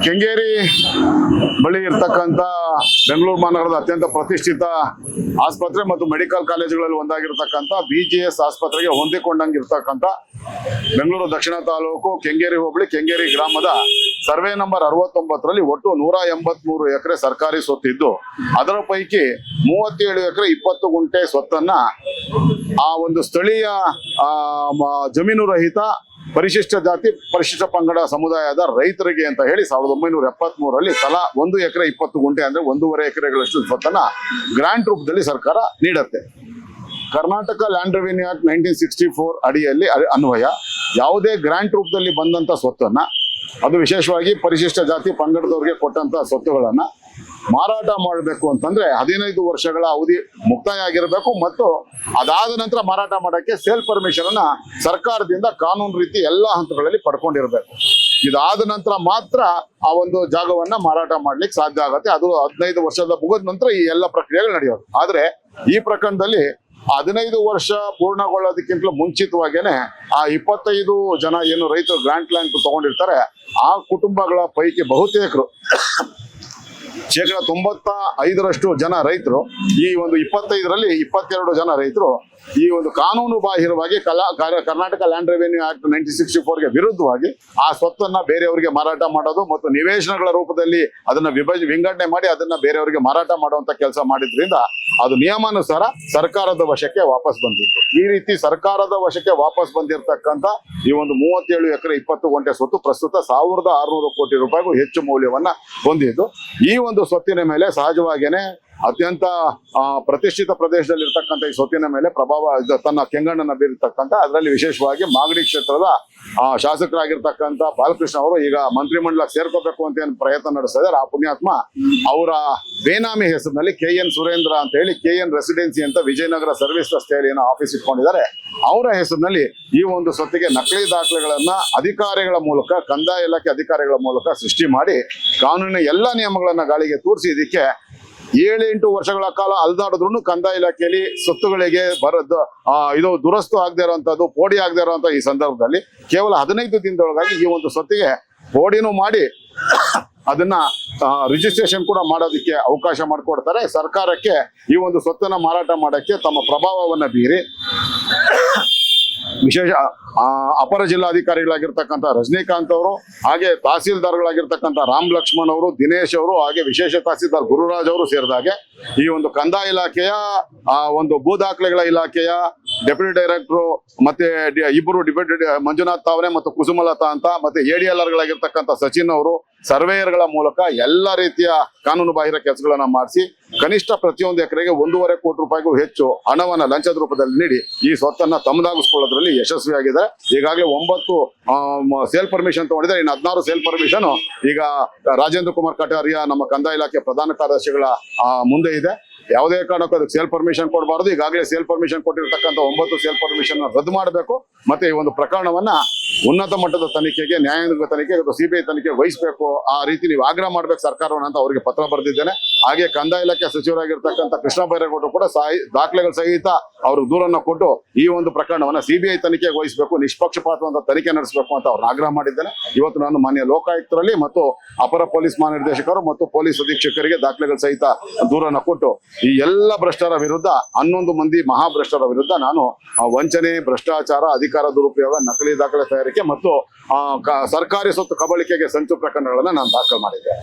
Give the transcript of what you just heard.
ಕೆಂಗೇರಿ ಬಳಿ ಇರ್ತಕ್ಕಂಥ ಬೆಂಗಳೂರು ಮಹಾನಗರದ ಅತ್ಯಂತ ಪ್ರತಿಷ್ಠಿತ ಆಸ್ಪತ್ರೆ ಮತ್ತು ಮೆಡಿಕಲ್ ಕಾಲೇಜುಗಳಲ್ಲಿ ಒಂದಾಗಿರ್ತಕ್ಕಂಥ BGS ಆಸ್ಪತ್ರೆಗೆ ಹೊಂದಿಕೊಂಡಂಗಿರ್ತಕ್ಕಂಥ ಬೆಂಗಳೂರು ದಕ್ಷಿಣ ತಾಲೂಕು ಕೆಂಗೇರಿ ಹೋಬಳಿ ಕೆಂಗೇರಿ ಗ್ರಾಮದ ಸರ್ವೆ ನಂಬರ್ 69ರಲ್ಲಿ ಒಟ್ಟು 183 ಎಕರೆ ಸರ್ಕಾರಿ ಸ್ವತ್ತಿದ್ದು ಅದರ ಪೈಕಿ 37 ಎಕರೆ 20 ಗುಂಟೆ ಸ್ವತ್ತನ್ನ ಆ ಒಂದು ಸ್ಥಳೀಯ ಜಮೀನು ರಹಿತ ಪರಿಶಿಷ್ಟ ಜಾತಿ ಪರಿಶಿಷ್ಟ ಪಂಗಡ ಸಮುದಾಯದ ರೈತರಿಗೆ ಅಂತ ಹೇಳಿ 1973ರಲ್ಲಿ ತಲಾ 1 ಎಕರೆ 20 ಗುಂಟೆ ಅಂದ್ರೆ 1.5 ಎಕರೆಗಳಷ್ಟು ಸ್ವತ್ತನ್ನ ಗ್ರಾಂಟ್ ರೂಪದಲ್ಲಿ ಸರ್ಕಾರ ನೀಡುತ್ತೆ. ಕರ್ನಾಟಕ ಲ್ಯಾಂಡ್ ರೆವಿನ್ಯೂ ಆಕ್ಟ್ 1964 ಅಡಿಯಲ್ಲಿ ಅನ್ವಯ ಯಾವುದೇ ಗ್ರಾಂಟ್ ರೂಪದಲ್ಲಿ ಬಂದಂತ ಸ್ವತ್ತನ್ನ, ಅದು ವಿಶೇಷವಾಗಿ ಪರಿಶಿಷ್ಟ ಜಾತಿ ಪಂಗಡದವರಿಗೆ ಕೊಟ್ಟಂತ ಸ್ವತ್ತುಗಳನ್ನ ಮಾರಾಟ ಮಾಡಬೇಕು ಅಂತಂದ್ರೆ 15 ವರ್ಷಗಳ ಅವಧಿ ಮುಕ್ತಾಯ ಆಗಿರಬೇಕು ಮತ್ತು ಅದಾದ ನಂತರ ಮಾರಾಟ ಮಾಡಕ್ಕೆ ಸೇಲ್ ಪರ್ಮಿಷನ್ ಅನ್ನ ಸರ್ಕಾರದಿಂದ ಕಾನೂನು ರೀತಿ ಎಲ್ಲಾ ಹಂತಗಳಲ್ಲಿ ಪಡ್ಕೊಂಡಿರ್ಬೇಕು. ಇದಾದ ನಂತರ ಮಾತ್ರ ಆ ಒಂದು ಜಾಗವನ್ನ ಮಾರಾಟ ಮಾಡ್ಲಿಕ್ಕೆ ಸಾಧ್ಯ ಆಗುತ್ತೆ. ಅದು 15 ವರ್ಷದ ಮುಗಿದ ನಂತರ ಈ ಎಲ್ಲ ಪ್ರಕ್ರಿಯೆಗಳು ನಡೆಯೋದು. ಆದ್ರೆ ಈ ಪ್ರಕರಣದಲ್ಲಿ 15 ವರ್ಷ ಪೂರ್ಣಗೊಳ್ಳೋದಕ್ಕಿಂತಲೂ ಮುಂಚಿತವಾಗೇನೆ ಆ 25 ಜನ ಏನು ರೈತರು ಗ್ರಾಂಟ್ ಲ್ಯಾಂಡ್ ತಗೊಂಡಿರ್ತಾರೆ ಆ ಕುಟುಂಬಗಳ ಪೈಕಿ ಬಹುತೇಕರು ಶೇಕಡ 95ರಷ್ಟು ಜನ ರೈತರು ಈ ಒಂದು 25ರಲ್ಲಿ 22 ಜನ ರೈತರು ಈ ಒಂದು ಕಾನೂನು ಬಾಹಿರವಾಗಿ ಕರ್ನಾಟಕ ಲ್ಯಾಂಡ್ ರೆವಿನ್ಯೂ ಆಕ್ಟ್ 1964ಗೆ ವಿರುದ್ಧವಾಗಿ ಆ ಸ್ವತ್ತನ್ನ ಬೇರೆಯವರಿಗೆ ಮಾರಾಟ ಮಾಡೋದು ಮತ್ತು ನಿವೇಶನಗಳ ರೂಪದಲ್ಲಿ ಅದನ್ನ ವಿಂಗಡಣೆ ಮಾಡಿ ಅದನ್ನ ಬೇರೆಯವರಿಗೆ ಮಾರಾಟ ಮಾಡುವಂತ ಕೆಲಸ ಮಾಡಿದ್ರಿಂದ ಅದು ನಿಯಮಾನುಸಾರ ಸರ್ಕಾರದ ವಶಕ್ಕೆ ವಾಪಸ್ ಬಂದಿತ್ತು. ಈ ರೀತಿ ಸರ್ಕಾರದ ವಶಕ್ಕೆ ವಾಪಸ್ ಬಂದಿರತಕ್ಕಂತ ಈ ಒಂದು 37 ಎಕರೆ 20 ಗುಂಟೆ ಸ್ವತ್ತು ಪ್ರಸ್ತುತ 1600 ಕೋಟಿ ರೂಪಾಯಿಗೂ ಹೆಚ್ಚು ಮೌಲ್ಯವನ್ನ ಹೊಂದಿದ್ದು. ಈ ಒಂದು ಸ್ವತ್ತಿನ ಮೇಲೆ ಸಹಜವಾಗೇನೆ ಅತ್ಯಂತ ಪ್ರತಿಷ್ಠಿತ ಪ್ರದೇಶದಲ್ಲಿ ಇರ್ತಕ್ಕಂಥ ಈ ಸ್ವತ್ತಿನ ಮೇಲೆ ಪ್ರಭಾವ ತನ್ನ ಕೆಂಗಣ್ಣನ್ನ ಬೀರಿರ್ತಕ್ಕಂಥ, ಅದರಲ್ಲಿ ವಿಶೇಷವಾಗಿ ಮಾಗಡಿ ಕ್ಷೇತ್ರದ ಶಾಸಕರಾಗಿರ್ತಕ್ಕಂಥ ಬಾಲಕೃಷ್ಣ ಅವರು ಈಗ ಮಂತ್ರಿಮಂಡಲಕ್ಕೆ ಸೇರ್ಕೋಬೇಕು ಅಂತ ಏನು ಪ್ರಯತ್ನ ನಡೆಸ್ತಾ ಇದ್ದಾರೆ. ಆ ಪುಣ್ಯಾತ್ಮ ಅವರ ಬೇನಾಮಿ ಹೆಸರಿನಲ್ಲಿ KN ಸುರೇಂದ್ರ ಅಂತ ಹೇಳಿ KN ರೆಸಿಡೆನ್ಸಿ ಅಂತ ವಿಜಯನಗರ ಸರ್ವಿಸ್ ರಸ್ತೆಯಲ್ಲಿ ಏನೋ ಆಫೀಸ್ ಇಟ್ಕೊಂಡಿದ್ದಾರೆ. ಅವರ ಹೆಸರಿನಲ್ಲಿ ಈ ಒಂದು ಸ್ವತ್ತಿಗೆ ನಕಲಿ ದಾಖಲೆಗಳನ್ನ ಅಧಿಕಾರಿಗಳ ಮೂಲಕ, ಕಂದಾಯ ಇಲಾಖೆ ಅಧಿಕಾರಿಗಳ ಮೂಲಕ ಸೃಷ್ಟಿ ಮಾಡಿ ಕಾನೂನಿನ ಎಲ್ಲಾ ನಿಯಮಗಳನ್ನ ಗಾಳಿಗೆ ತೂರಿಸಿ ಇದಕ್ಕೆ 7-8 ವರ್ಷಗಳ ಕಾಲ ಅಲ್ದಾಡಿದ್ರು ಕಂದಾಯ ಇಲಾಖೆಯಲ್ಲಿ ಸ್ವತ್ತುಗಳಿಗೆ ಇದು ದುರಸ್ತು ಆಗದೆ ಇರುವಂತದ್ದು, ಪೋಡಿ ಆಗದೆ ಇರುವಂತ ಈ ಸಂದರ್ಭದಲ್ಲಿ ಕೇವಲ 15 ದಿನದೊಳಗಾಗಿ ಈ ಒಂದು ಸ್ವತ್ತಿಗೆ ಪೋಡಿನೂ ಮಾಡಿ ಅದನ್ನ ರಿಜಿಸ್ಟ್ರೇಷನ್ ಕೂಡ ಮಾಡೋದಕ್ಕೆ ಅವಕಾಶ ಮಾಡಿಕೊಡ್ತಾರೆ. ಸರ್ಕಾರಕ್ಕೆ ಈ ಒಂದು ಸ್ವತ್ತನ್ನ ಮಾರಾಟ ಮಾಡಕ್ಕೆ ತಮ್ಮ ಪ್ರಭಾವವನ್ನ ಬೀರಿ ವಿಶೇಷ ಅಪರ ಜಿಲ್ಲಾಧಿಕಾರಿಗಳಾಗಿರ್ತಕ್ಕಂಥ ರಜನಿಕಾಂತ್ ಅವರು, ಹಾಗೆ ತಹಸೀಲ್ದಾರ್ಗಳಾಗಿರ್ತಕ್ಕಂಥ ರಾಮ್ ಲಕ್ಷ್ಮಣ್ ಅವರು, ದಿನೇಶ್ ಅವರು, ಹಾಗೆ ವಿಶೇಷ ತಹಸೀಲ್ದಾರ್ ಗುರುರಾಜ್ ಅವರು ಸೇರಿದಾಗೆ ಈ ಒಂದು ಕಂದಾಯ ಇಲಾಖೆಯ ಒಂದು ಭೂ ದಾಖಲೆಗಳ ಇಲಾಖೆಯ ಡೆಪ್ಯೂಟಿ ಡೈರೆಕ್ಟರ್ ಮತ್ತೆ ಇಬ್ಬರು ಡೆಪ್ಯೂಟಿ ಮಂಜುನಾಥ್ ತಾವರೆ ಮತ್ತು ಕುಸುಮಲತಾ ಅಂತ, ಮತ್ತೆ ADLR ಗಳಾಗಿರ್ತಕ್ಕಂಥ ಸಚಿನ್ ಅವರು ಸರ್ವೇಯರ್ಗಳ ಮೂಲಕ ಎಲ್ಲ ರೀತಿಯ ಕಾನೂನು ಬಾಹಿರ ಕೆಲಸಗಳನ್ನ ಮಾಡಿಸಿ ಕನಿಷ್ಠ ಪ್ರತಿಯೊಂದು ಎಕರೆಗೆ 1.5 ಕೋಟಿ ರೂಪಾಯಿಗೂ ಹೆಚ್ಚು ಹಣವನ್ನ ಲಂಚದ ರೂಪದಲ್ಲಿ ನೀಡಿ ಈ ಸ್ವತ್ತನ್ನ ತಮ್ಮದಾಗಿಸ್ಕೊಳ್ಳೋದ್ರಲ್ಲಿ ಯಶಸ್ವಿಯಾಗಿದೆ. ಈಗಾಗಲೇ 9 ಸೇಲ್ ಪರ್ಮಿಷನ್ ತಗೊಂಡಿದ್ದಾರೆ. ಇನ್ನು 16 ಸೇಲ್ ಪರ್ಮಿಷನ್ ಈಗ ರಾಜೇಂದ್ರ ಕುಮಾರ್ ಕಟಾರಿಯಾ ನಮ್ಮ ಕಂದಾಯ ಇಲಾಖೆ ಪ್ರಧಾನ ಕಾರ್ಯದರ್ಶಿಗಳ ಮುಂದೆ ಇದೆ. ಯಾವುದೇ ಕಾರಣಕ್ಕೂ ಅದಕ್ಕೆ ಸೇಲ್ ಪರ್ಮಿಷನ್ ಕೊಡಬಾರದು. ಈಗಾಗಲೇ ಸೇಲ್ ಪರ್ಮಿಷನ್ ಕೊಟ್ಟಿರ್ತಕ್ಕಂಥ 9 ಸೇಲ್ ಪರ್ಮಿಷನ್ ರದ್ದು ಮಾಡಬೇಕು. ಮತ್ತೆ ಈ ಒಂದು ಪ್ರಕರಣವನ್ನ ಉನ್ನತ ಮಟ್ಟದ ತನಿಖೆಗೆ, ನ್ಯಾಯಾಂಗ ತನಿಖೆ ಅಥವಾ CBI ತನಿಖೆ ವಹಿಸಬೇಕು. ಆ ರೀತಿ ನೀವು ಆಗ್ರಹ ಮಾಡ್ಬೇಕು ಸರ್ಕಾರವನ್ನ ಅಂತ ಅವರಿಗೆ ಪತ್ರ ಬರೆದಿದ್ದೇನೆ. ಹಾಗೆ ಕಂದಾಯ ಇಲಾಖೆ ಸಚಿವರಾಗಿರ್ತಕ್ಕಂಥ ಕೃಷ್ಣ ಬೈರೇಗೌಡರು ಕೂಡ ದಾಖಲೆಗಳ ಸಹಿತ ಅವರು ದೂರನ್ನ ಕೊಟ್ಟು ಈ ಒಂದು ಪ್ರಕರಣವನ್ನ CBI ತನಿಖೆಗೆ ವಹಿಸಬೇಕು, ನಿಷ್ಪಕ್ಷಪಾತವಾದ ತನಿಖೆ ನಡೆಸಬೇಕು ಅಂತ ಅವ್ರನ್ನ ಆಗ್ರಹ ಮಾಡಿದ್ದೇನೆ. ಇವತ್ತು ನಾನು ಮಾನ್ಯ ಲೋಕಾಯುಕ್ತರಲ್ಲಿ ಮತ್ತು ಅಪರ ಪೊಲೀಸ್ ಮಹಾನಿರ್ದೇಶಕರು ಮತ್ತು ಪೊಲೀಸ್ ಅಧೀಕ್ಷಕರಿಗೆ ದಾಖಲೆಗಳ ಸಹಿತ ದೂರನ್ನ ಕೊಟ್ಟು ಈ ಎಲ್ಲ ಭ್ರಷ್ಟರ ವಿರುದ್ಧ 11 ಮಂದಿ ಮಹಾಭ್ರಷ್ಟರ ವಿರುದ್ಧ ನಾನು ವಂಚನೆ, ಭ್ರಷ್ಟಾಚಾರ, ಅಧಿಕಾರ ದುರುಪಯೋಗ, ನಕಲಿ ದಾಖಲೆ ತಯಾರಿಕೆ ಮತ್ತು ಸರ್ಕಾರಿ ಸ್ವತ್ತು ಕಬಳಿಕೆಗೆ ಸಂಚು ಪ್ರಕರಣಗಳನ್ನ ನಾನು ದಾಖಲು ಮಾಡಿದ್ದೆ.